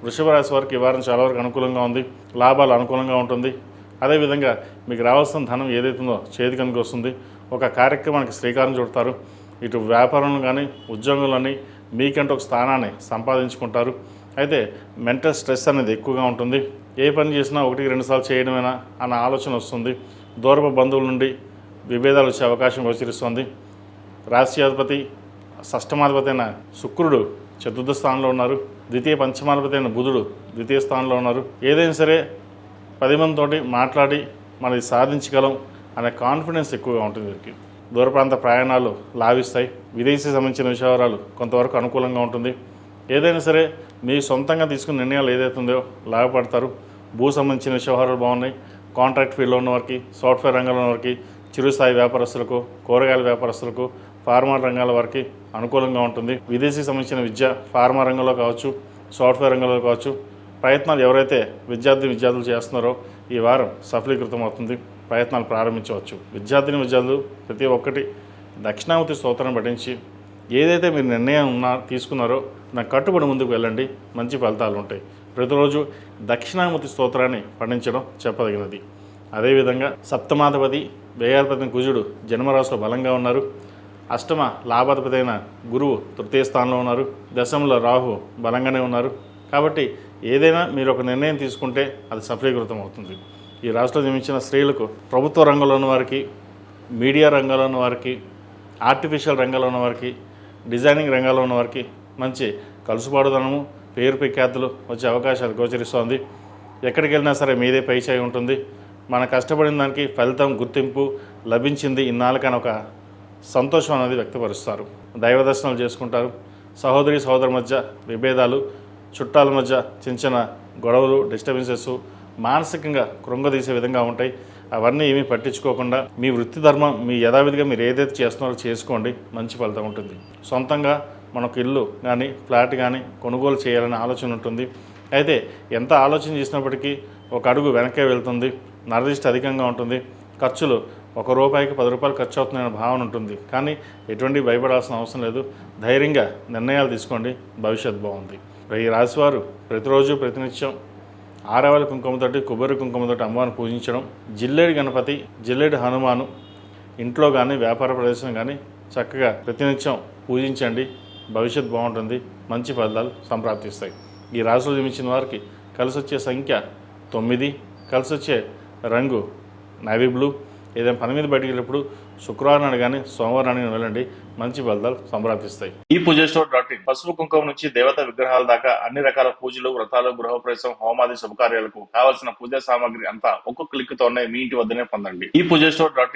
వృషభ రాశి వారికి ఈ వారం చాలా వరకు అనుకూలంగా ఉంది, లాభాలు అనుకూలంగా ఉంటుంది. అదేవిధంగా మీకు రావాల్సిన ధనం ఏదైతుందో చేతికి వస్తుంది. ఒక కార్యక్రమానికి శ్రీకారం చుడతారు. ఇటు వ్యాపారంలో కానీ ఉద్యోగంలోని మీకంటూ ఒక స్థానాన్ని సంపాదించుకుంటారు. అయితే మెంటల్ స్ట్రెస్ అనేది ఎక్కువగా ఉంటుంది. ఏ పని చేసినా 1-2 సార్లు చేయడమేనా అన్న ఆలోచన వస్తుంది. దూరపు బంధువుల నుండి విభేదాలు వచ్చే అవకాశం గోచరిస్తుంది. రాశ్యాధిపతి షష్టమాధిపతి అయిన శుక్రుడు చతుర్థ స్థానంలో ఉన్నారు. ద్వితీయ పంచమాధిపతి అయిన బుధుడు ద్వితీయ స్థానంలో ఉన్నారు. ఏదైనా సరే 10 మందితోటి మాట్లాడి మనది సాధించగలం అనే కాన్ఫిడెన్స్ ఎక్కువగా ఉంటుంది. వీరికి దూర ప్రాంత ప్రయాణాలు లాభిస్తాయి. విదేశీ సంబంధించిన విషయాలు కొంతవరకు అనుకూలంగా ఉంటుంది. ఏదైనా సరే మీ సొంతంగా తీసుకున్న నిర్ణయాలు ఏదైతుందో లాభపడతారు. భూ సంబంధించిన వ్యవహారాలు బాగున్నాయి. కాంట్రాక్ట్ ఫీల్డ్లో ఉన్న వారికి, సాఫ్ట్వేర్ రంగంలో ఉన్న వారికి, చిరుస్థాయి వ్యాపారస్తులకు, కూరగాయల వ్యాపారస్తులకు, ఫార్మా రంగాల వారికి అనుకూలంగా ఉంటుంది. విదేశీ సంబంధించిన విద్య, ఫార్మా రంగంలో కావచ్చు, సాఫ్ట్వేర్ రంగంలో కావచ్చు, ప్రయత్నాలు ఎవరైతే విద్యార్థులు చేస్తున్నారో ఈ వారం సఫలీకృతం అవుతుంది. ప్రయత్నాలు ప్రారంభించవచ్చు. విద్యార్థులు ప్రతి ఒక్కటి దక్షిణామూర్తి స్తోత్రాన్ని పఠించి ఏదైతే మీరు నిర్ణయం తీసుకున్నారో దానికి కట్టుబడి ముందుకు వెళ్ళండి. మంచి ఫలితాలు ఉంటాయి. ప్రతిరోజు దక్షిణామూర్తి స్తోత్రాన్ని పఠించడం చెప్పదగినది. అదేవిధంగా సప్తమాధిపతి వ్యయాధిపతి కుజుడు జన్మరాశిలో బలంగా ఉన్నారు. అష్టమ లాభాధిపతి అయిన గురువు తృతీయ స్థానంలో ఉన్నారు. దశంలో రాహు బలంగానే ఉన్నారు. కాబట్టి ఏదైనా మీరు ఒక నిర్ణయం తీసుకుంటే అది సఫలీకృతం అవుతుంది. ఈ రాశిలో జన్మించిన స్త్రీలకు ప్రభుత్వ రంగంలో ఉన్న వారికి, మీడియా రంగంలో ఉన్న వారికి, ఆర్టిఫిషియల్ రంగంలో ఉన్న వారికి, డిజైనింగ్ రంగంలో ఉన్న వారికి మంచి కలుసుబాటుదనము, పేరు ప్రఖ్యాతులు వచ్చే అవకాశాలు గోచరిస్తోంది. ఎక్కడికి వెళ్ళినా సరే మీదే పై చేయి ఉంటుంది. మన కష్టపడిన దానికి ఫలితం, గుర్తింపు లభించింది ఇన్నాళ్ళకని ఒక సంతోషం అనేది వ్యక్తపరుస్తారు. దైవ దర్శనాలు చేసుకుంటారు. సహోదరుల మధ్య విభేదాలు, చుట్టాల మధ్య చిన్న గొడవలు, డిస్టర్బెన్సెస్ మానసికంగా కృంగదీసే విధంగా ఉంటాయి. అవన్నీ ఏమీ పట్టించుకోకుండా మీ వృత్తి ధర్మం, మీ యథావిధిగా మీరు ఏదైతే చేస్తున్నారో చేసుకోండి. మంచి ఫలితం ఉంటుంది. సొంతంగా మనకు ఇల్లు కానీ ఫ్లాట్ కానీ కొనుగోలు చేయాలనే ఆలోచన ఉంటుంది. అయితే ఎంత ఆలోచన చేసినప్పటికీ ఒక అడుగు వెనక్కే వెళ్తుంది. నరదిష్టి అధికంగా ఉంటుంది. ఖర్చులు ₹1కి ₹10 ఖర్చు అవుతుందనే భావన ఉంటుంది. కానీ ఎటువంటి భయపడాల్సిన అవసరం లేదు. ధైర్యంగా నిర్ణయాలు తీసుకోండి. భవిష్యత్ బాగుంది. ఈ రాశివారు ప్రతిరోజు ప్రతినిత్యం ఆరవల కుంకుమతోటి, కొబ్బరి కుంకుమతోటి అమ్మవారిని పూజించడం, జిల్లేడు గణపతి, జిల్లేడు హనుమాను ఇంట్లో కానీ వ్యాపార ప్రదేశం కానీ చక్కగా ప్రతినిత్యం పూజించండి. భవిష్యత్ బాగుంటుంది. మంచి ఫలితాలు సంప్రాప్తిస్తాయి. ఈ రాశిలో జన్మించిన వారికి కలిసి వచ్చే సంఖ్య 9, కలిసి వచ్చే రంగు నేవీ బ్లూ. ఏదైనా పని మీద బయటికి వెళ్ళినప్పుడు శుక్రవారం నాడు కానీ సోమవారం నాడు వెళ్ళండి. మంచి ఫలితాలు సంప్రాప్తిస్తాయి. ఈ పూజస్టోర్.in పసుపు కుంకుమ నుంచి దేవతా విగ్రహాల దాకా అన్ని రకాల పూజలు, వ్రతాలు, గృహప్రవేశం, హోమాది శుభకార్యాలకు కావాల్సిన పూజా సామాగ్రి అంతా ఒక్కొక్క క్లిక్ తోనే మీ ఇంటి వద్దనే పొందండి. ఈ పూజస్టోర్.in